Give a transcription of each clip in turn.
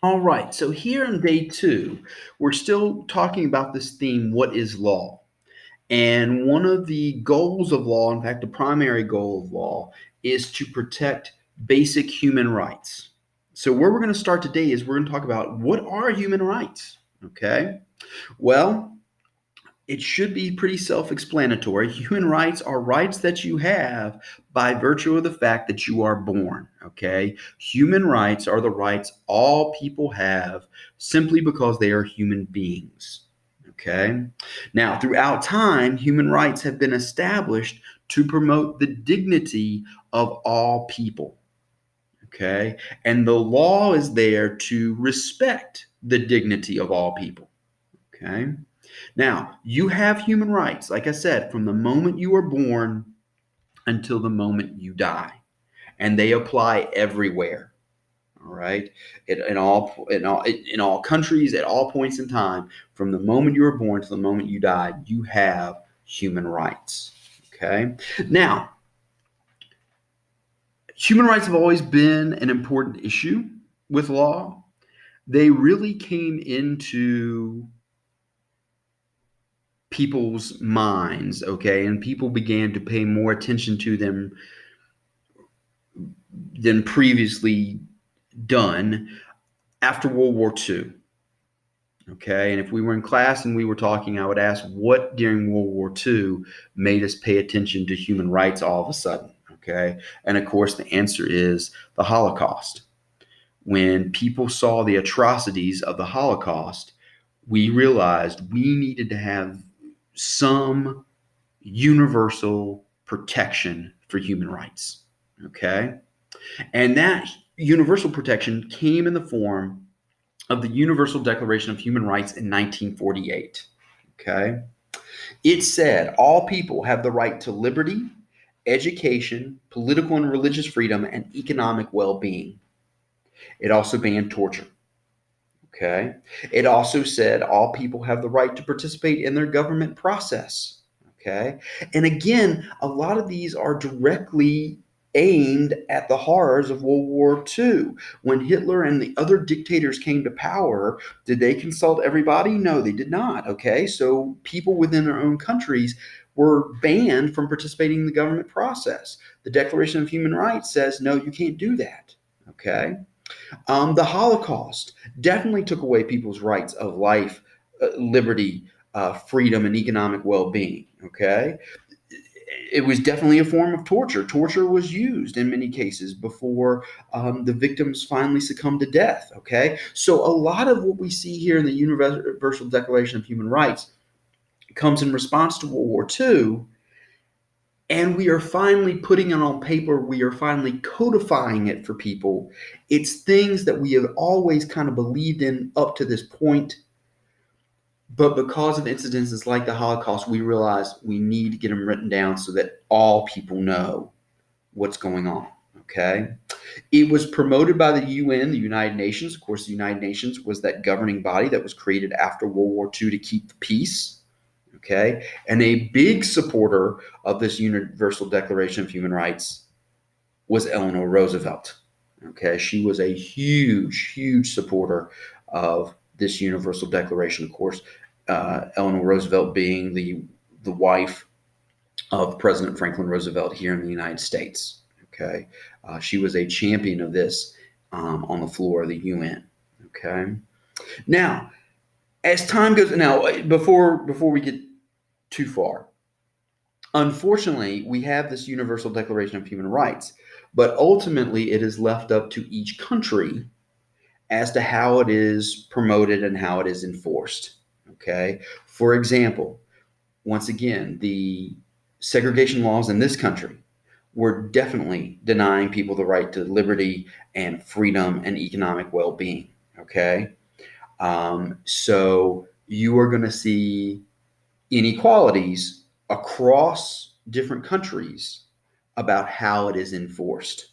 All right, so here in day two, we're still talking about this theme, what is law? And one of the goals of law, in fact, the primary goal of law, is to protect basic human rights. So, where we're going to start today is we're going to talk about what are human rights? Okay. Well, it should be pretty self explanatory. Human rights are rights that you have by virtue of the fact that you are born. Okay. Human rights are the rights all people have simply because they are human beings. Okay. Now, throughout time, human rights have been established to promote the dignity of all people. Okay. And the law is there to respect the dignity of all people. Okay. Now, you have human rights, like I said, from the moment you are born until the moment you die, and they apply everywhere. All right, in all countries, at all points in time, from the moment you were born to the moment you die, you have human rights. Okay. Now, human rights have always been an important issue with law. They really came into people's minds, okay, and people began to pay more attention to them than previously done after World War II. Okay, and if we were in class and we were talking, I would ask what during World War II made us pay attention to human rights all of a sudden. Okay, and of course, the answer is the Holocaust. When people saw the atrocities of the Holocaust, we realized we needed to have some universal protection for human rights. Okay. And that universal protection came in the form of the Universal Declaration of Human Rights in 1948. Okay. It said all people have the right to liberty, education, political and religious freedom, and economic well being. It also banned torture. Okay. It also said all people have the right to participate in their government process. Okay. And again, a lot of these are directly aimed at the horrors of World War II. When Hitler and the other dictators came to power, did they consult everybody? No, they did not. Okay. So people within their own countries were banned from participating in the government process. The Declaration of Human Rights says, no, you can't do that. Okay. The Holocaust definitely took away people's rights of life, liberty, freedom, and economic well being. Okay. It was definitely a form of torture. Torture was used in many cases before the victims finally succumbed to death. Okay. So a lot of what we see here in the Universal Declaration of Human Rights comes in response to World War II, and we are finally putting it on paper. We are finally codifying it for people. It's things that we have always kind of believed in up to this point, but because of incidences like the Holocaust, we realize we need to get them written down so that all people know what's going on. Okay. It was promoted by the UN, the United Nations. Of course, the United Nations was that governing body that was created after World War II to keep the peace. Okay. And a big supporter of this Universal Declaration of Human Rights was Eleanor Roosevelt. Okay. She was a huge, huge supporter of this Universal Declaration. Of course, Eleanor Roosevelt being the wife of President Franklin Roosevelt here in the United States. Okay. She was a champion of this on the floor of the UN. Okay. Now, as time goes, before we get too far, unfortunately, we have this Universal Declaration of Human Rights, but ultimately it is left up to each country as to how it is promoted and how it is enforced. Okay. For example, once again, the segregation laws in this country were definitely denying people the right to liberty and freedom and economic well being. Okay. So you are going to see inequalities across different countries about how it is enforced.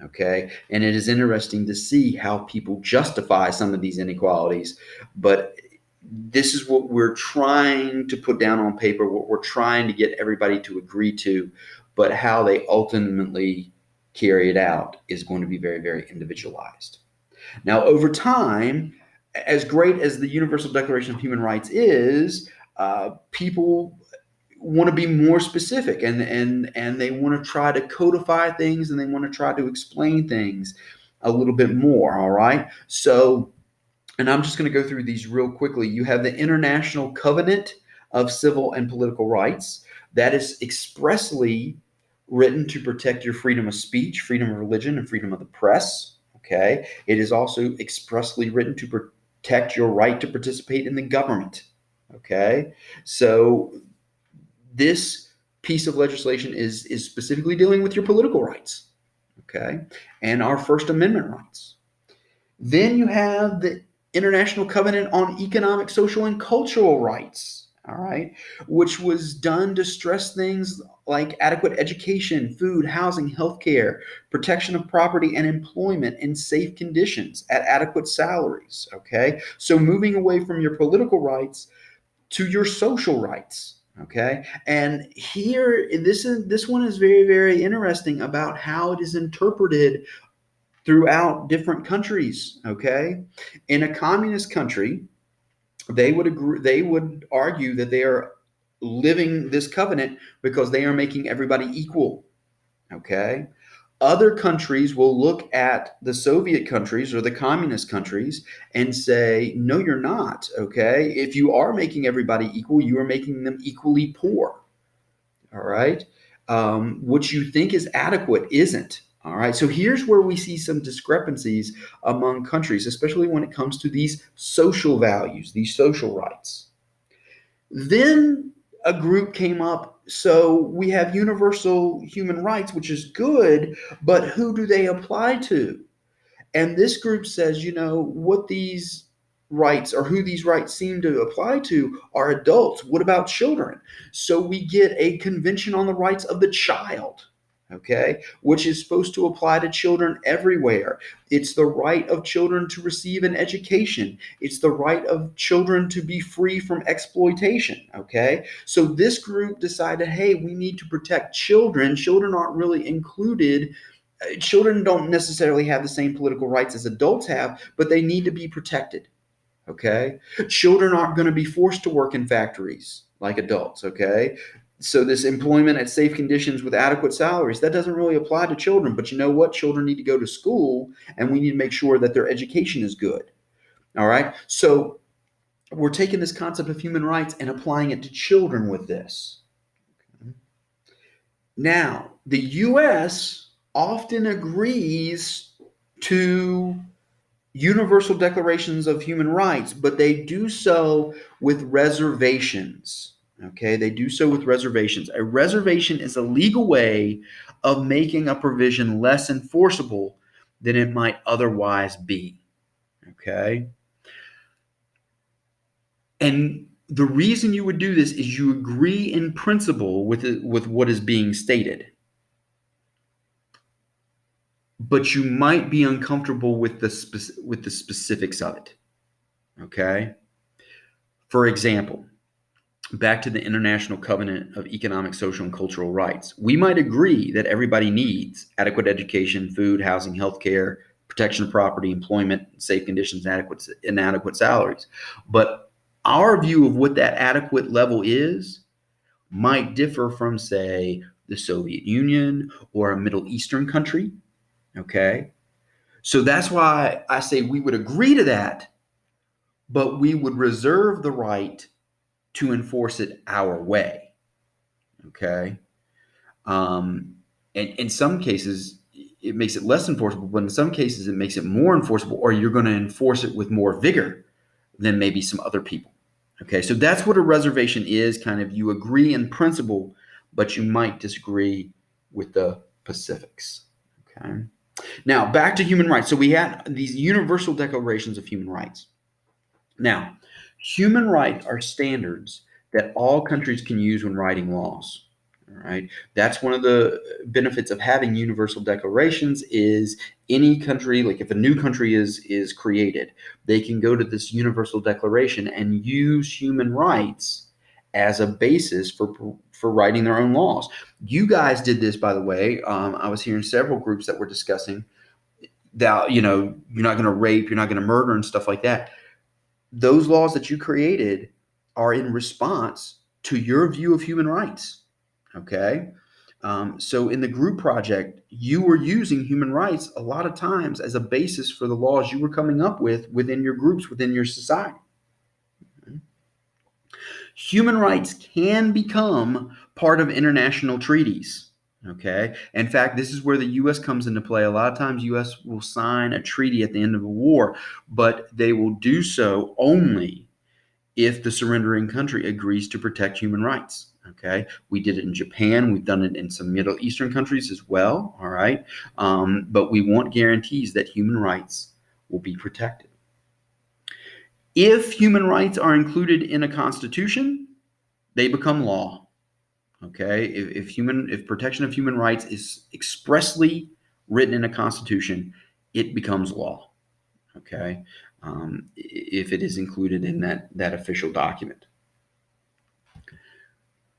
Okay. And it is interesting to see how people justify some of these inequalities. But this is what we're trying to put down on paper, what we're trying to get everybody to agree to. But how they ultimately carry it out is going to be very, very individualized. Now, over time, as great as the Universal Declaration of Human Rights is, people want to be more specific, and they want to try to codify things, and they want to try to explain things a little bit more. All right. So, and I'm just going to go through these real quickly. You have the International Covenant of Civil and Political Rights that is expressly written to protect your freedom of speech, freedom of religion, and freedom of the press. Okay. It is also expressly written to protect your right to participate in the government. Okay. So this piece of legislation is specifically dealing with your political rights, okay, and our First Amendment rights. Then you have the International Covenant on Economic, Social, and Cultural Rights, all right, which was done to stress things like adequate education, food, housing, healthcare, protection of property and employment in safe conditions at adequate salaries, okay? So moving away from your political rights to your social rights. Okay, and here this one is very, very interesting about how it is interpreted throughout different countries. Okay, in a communist country, they would argue that they are living this covenant because they are making everybody equal. Okay, other countries will look at the Soviet countries or the communist countries and say, no, you're not. Okay. If you are making everybody equal, you are making them equally poor. All right. What you think is adequate isn't. All right. So here's where we see some discrepancies among countries, especially when it comes to these social values, these social rights. Then a group came up. So we have universal human rights, which is good, but who do they apply to? And this group says, what these rights or who these rights seem to apply to are adults. What about children? So we get a convention on the rights of the child, okay, which is supposed to apply to children everywhere. It's the right of children to receive an education. It's the right of children to be free from exploitation, okay? So this group decided, hey, we need to protect children. Children aren't really included. Children don't necessarily have the same political rights as adults have, but they need to be protected. Okay. Children aren't going to be forced to work in factories like adults. Okay. So this employment at safe conditions with adequate salaries, that doesn't really apply to children. But you know what? Children need to go to school, and we need to make sure that their education is good. All right. So we're taking this concept of human rights and applying it to children with this. Now, the U.S. often agrees to universal declarations of human rights, but they do so with reservations. Okay, they do so with reservations. A reservation is a legal way of making a provision less enforceable than it might otherwise be. Okay, and the reason you would do this is you agree in principle with what is being stated, but you might be uncomfortable with the specifics of it. Okay, for example, back to the International Covenant of Economic, Social, and Cultural Rights. We might agree that everybody needs adequate education, food, housing, healthcare, protection of property, employment, safe conditions, and adequate salaries. But our view of what that adequate level is might differ from, say, the Soviet Union or a Middle Eastern country. Okay. So that's why I say we would agree to that, but we would reserve the right to enforce it our way. Okay. And in some cases, it makes it less enforceable, but in some cases, it makes it more enforceable, or you're going to enforce it with more vigor than maybe some other people. Okay. So that's what a reservation is. Kind of you agree in principle, but you might disagree with the specifics. Okay. Now, back to human rights. So we had these universal declarations of human rights. Now, human rights are standards that all countries can use when writing laws. All right. That's one of the benefits of having universal declarations is any country, like if a new country is created, they can go to this universal declaration and use human rights as a basis for writing their own laws. You guys did this, by the way. I was hearing several groups that were discussing that, you're not going to rape, you're not going to murder and stuff like that. Those laws that you created are in response to your view of human rights. Okay. So in the group project, you were using human rights a lot of times as a basis for the laws you were coming up with within your groups, within your society. Human rights can become part of international treaties. Okay. In fact, this is where the U.S. comes into play. A lot of times, U.S. will sign a treaty at the end of a war, but they will do so only if the surrendering country agrees to protect human rights. Okay. We did it in Japan. We've done it in some Middle Eastern countries as well. All right. But we want guarantees that human rights will be protected. If human rights are included in a constitution, they become law. Okay. If protection of human rights is expressly written in a constitution, it becomes law. Okay. If it is included in that official document.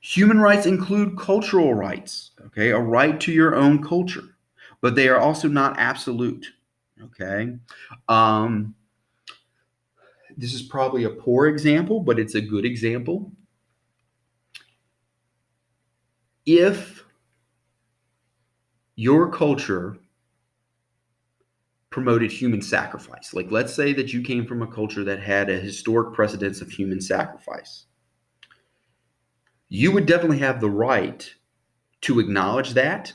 Human rights include cultural rights, okay, a right to your own culture, but they are also not absolute, okay. This is probably a poor example, but it's a good example. If your culture promoted human sacrifice, like let's say that you came from a culture that had a historic precedence of human sacrifice, you would definitely have the right to acknowledge that.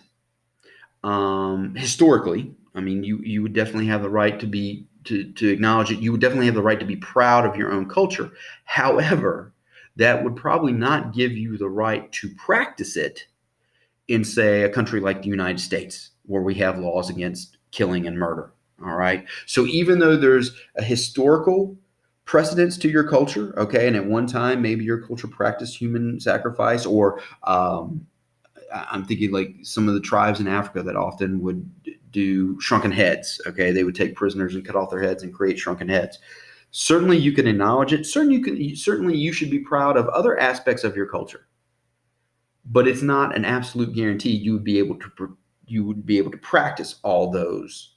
Historically, I mean, you would definitely have the right to acknowledge it. You would definitely have the right to be proud of your own culture. However, that would probably not give you the right to practice it in, say, a country like the United States, where we have laws against killing and murder. All right. So even though there's a historical precedence to your culture, okay, and at one time maybe your culture practiced human sacrifice, or I'm thinking like some of the tribes in Africa that often would do shrunken heads. Okay, they would take prisoners and cut off their heads and create shrunken heads. Certainly, you can acknowledge it. Certainly, you should be proud of other aspects of your culture, but it's not an absolute guarantee you would be able to practice all those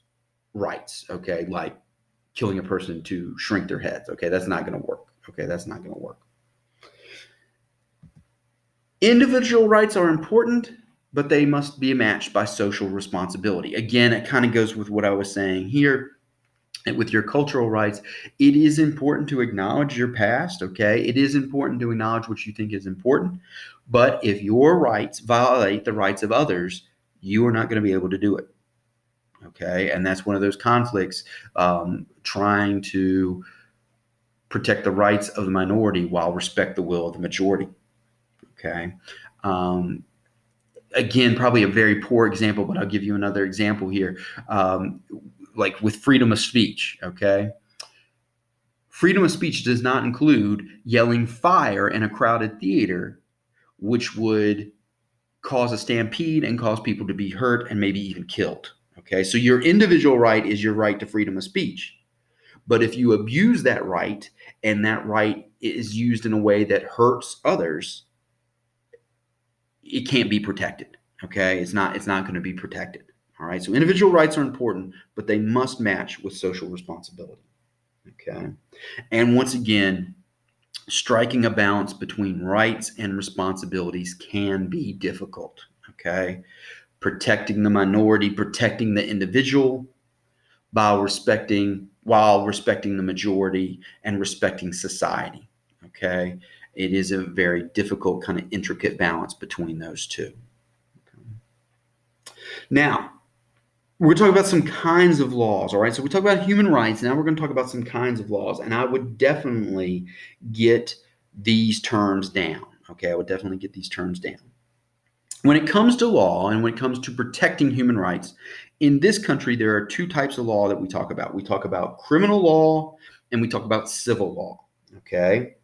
rights. Okay, like killing a person to shrink their heads. Okay, that's not going to work. Okay, that's not going to work. Individual rights are important, but they must be matched by social responsibility. Again, it kind of goes with what I was saying here with your cultural rights. It is important to acknowledge your past, okay? It is important to acknowledge what you think is important. But if your rights violate the rights of others, you are not going to be able to do it, okay? And that's one of those conflicts, trying to protect the rights of the minority while respect the will of the majority. Okay. Again, probably a very poor example, but I'll give you another example here. Like with freedom of speech. Okay. Freedom of speech does not include yelling fire in a crowded theater, which would cause a stampede and cause people to be hurt and maybe even killed. Okay. So your individual right is your right to freedom of speech. But if you abuse that right and that right is used in a way that hurts others, it can't be protected. Okay. It's not going to be protected. All right. So individual rights are important, but they must match with social responsibility. Okay. And once again, striking a balance between rights and responsibilities can be difficult. Okay. Protecting the minority, protecting the individual while respecting the majority and respecting society. Okay. It is a very difficult kind of intricate balance between those two. Now, we're going to talk about some kinds of laws. All right. So we talk about human rights. Now we're going to talk about some kinds of laws. And I would definitely get these terms down. Okay. I would definitely get these terms down. When it comes to law and when it comes to protecting human rights, in this country, there are two types of law that we talk about. We talk about criminal law and we talk about civil law. Okay.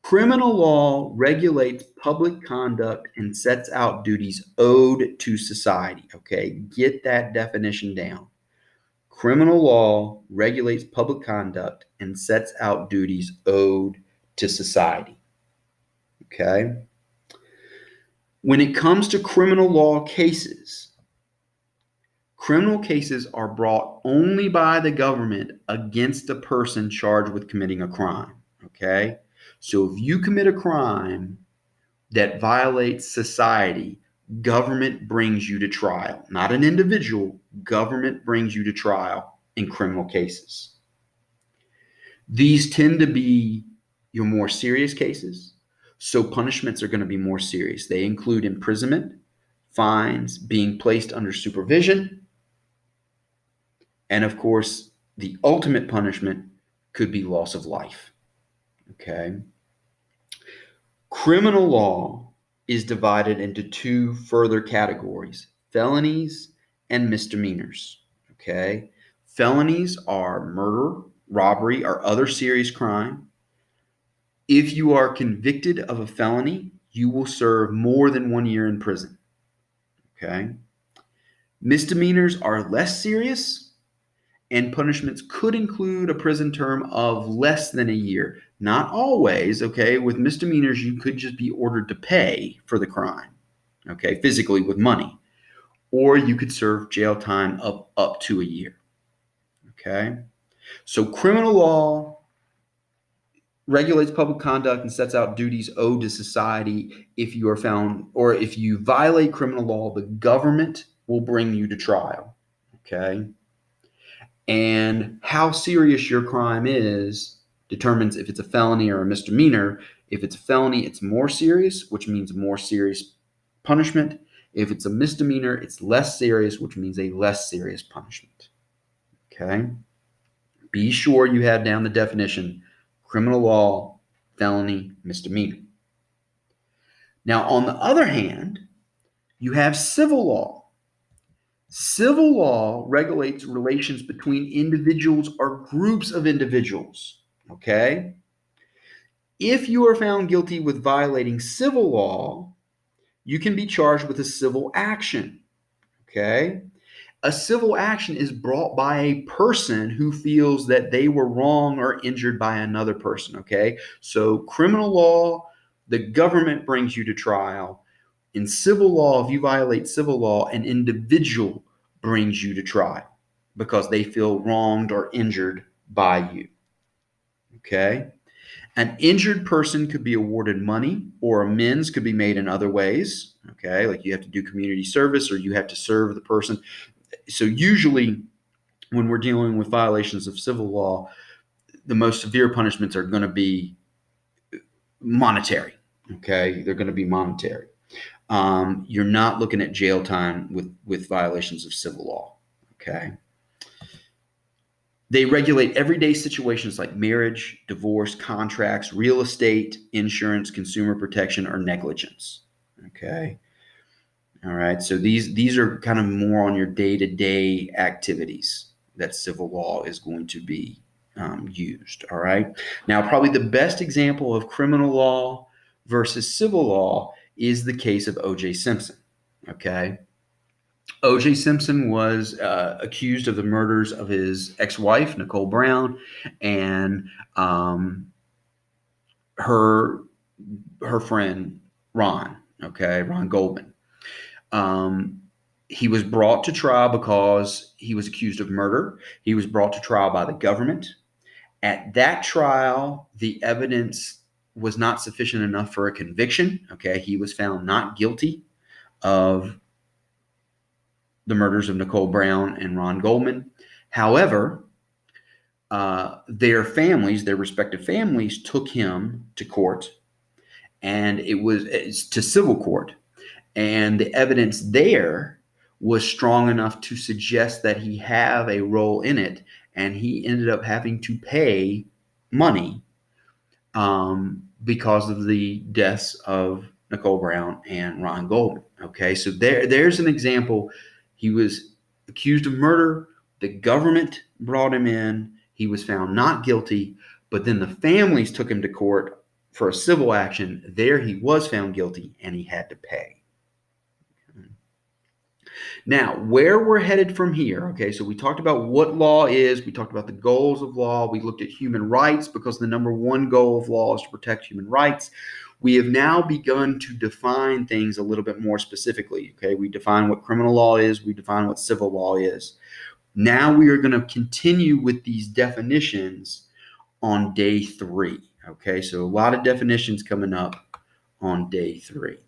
Criminal law regulates public conduct and sets out duties owed to society. Okay, get that definition down. Criminal law regulates public conduct and sets out duties owed to society. Okay. When it comes to criminal law cases, Criminal cases are brought only by the government against a person charged with committing a crime. Okay? So if you commit a crime that violates society, government brings you to trial. Not an individual, government brings you to trial in criminal cases. These tend to be your more serious cases, so punishments are going to be more serious. They include imprisonment, fines, being placed under supervision, and of course, the ultimate punishment could be loss of life. Okay? Criminal law is divided into two further categories: felonies and misdemeanors. Okay? Felonies are murder, robbery, or other serious crime. If you are convicted of a felony, you will serve more than 1 year in prison. Okay? Misdemeanors are less serious, and punishments could include a prison term of less than a year. Not always, okay? With misdemeanors, you could just be ordered to pay for the crime, okay, physically with money, or you could serve jail time of up to a year, okay? So criminal law regulates public conduct and sets out duties owed to society. If you are found, or if you violate criminal law, the government will bring you to trial, okay? And how serious your crime is determines if it's a felony or a misdemeanor. If it's a felony, it's more serious, which means more serious punishment. If it's a misdemeanor, it's less serious, which means a less serious punishment. Okay? Be sure you have down the definition: criminal law, felony, misdemeanor. Now, on the other hand, you have civil law. Civil law regulates relations between individuals or groups of individuals. Okay? If you are found guilty with violating civil law, you can be charged with a civil action. Okay? A civil action is brought by a person who feels that they were wrong or injured by another person. Okay? So, criminal law, the government brings you to trial. In civil law, if you violate civil law, an individual brings you to trial because they feel wronged or injured by you. Okay? An injured person could be awarded money, or amends could be made in other ways. Okay? Like you have to do community service or you have to serve the person. So, usually, when we're dealing with violations of civil law, the most severe punishments are going to be monetary. Okay? They're going to be monetary. You're not looking at jail time with violations of civil law. Okay. They regulate everyday situations like marriage, divorce, contracts, real estate, insurance, consumer protection, or negligence. Okay. All right. So these are kind of more on your day-to-day activities that civil law is going to be used. All right. Now, probably the best example of criminal law versus civil law is the case of O.J. Simpson. Okay. O.J. Simpson was accused of the murders of his ex-wife, Nicole Brown, and her friend, Ron. Okay, Ron Goldman. He was brought to trial because he was accused of murder. He was brought to trial by the government. At that trial, the evidence was not sufficient enough for a conviction. Okay, he was found not guilty of the murders of Nicole Brown and Ron Goldman. However, their respective families, took him to court, and it's to civil court. And the evidence there was strong enough to suggest that he have a role in it, and he ended up having to pay money because of the deaths of Nicole Brown and Ron Goldman. Okay, so there's an example. He was accused of murder. The government brought him in. He was found not guilty, but then the families took him to court for a civil action. There he was found guilty, and he had to pay. Now, where we're headed from here, okay, so we talked about what law is, we talked about the goals of law, we looked at human rights because the number one goal of law is to protect human rights. We have now begun to define things a little bit more specifically, okay? We define what criminal law is, we define what civil law is. Now we are going to continue with these definitions on day 3, okay? So a lot of definitions coming up on day 3.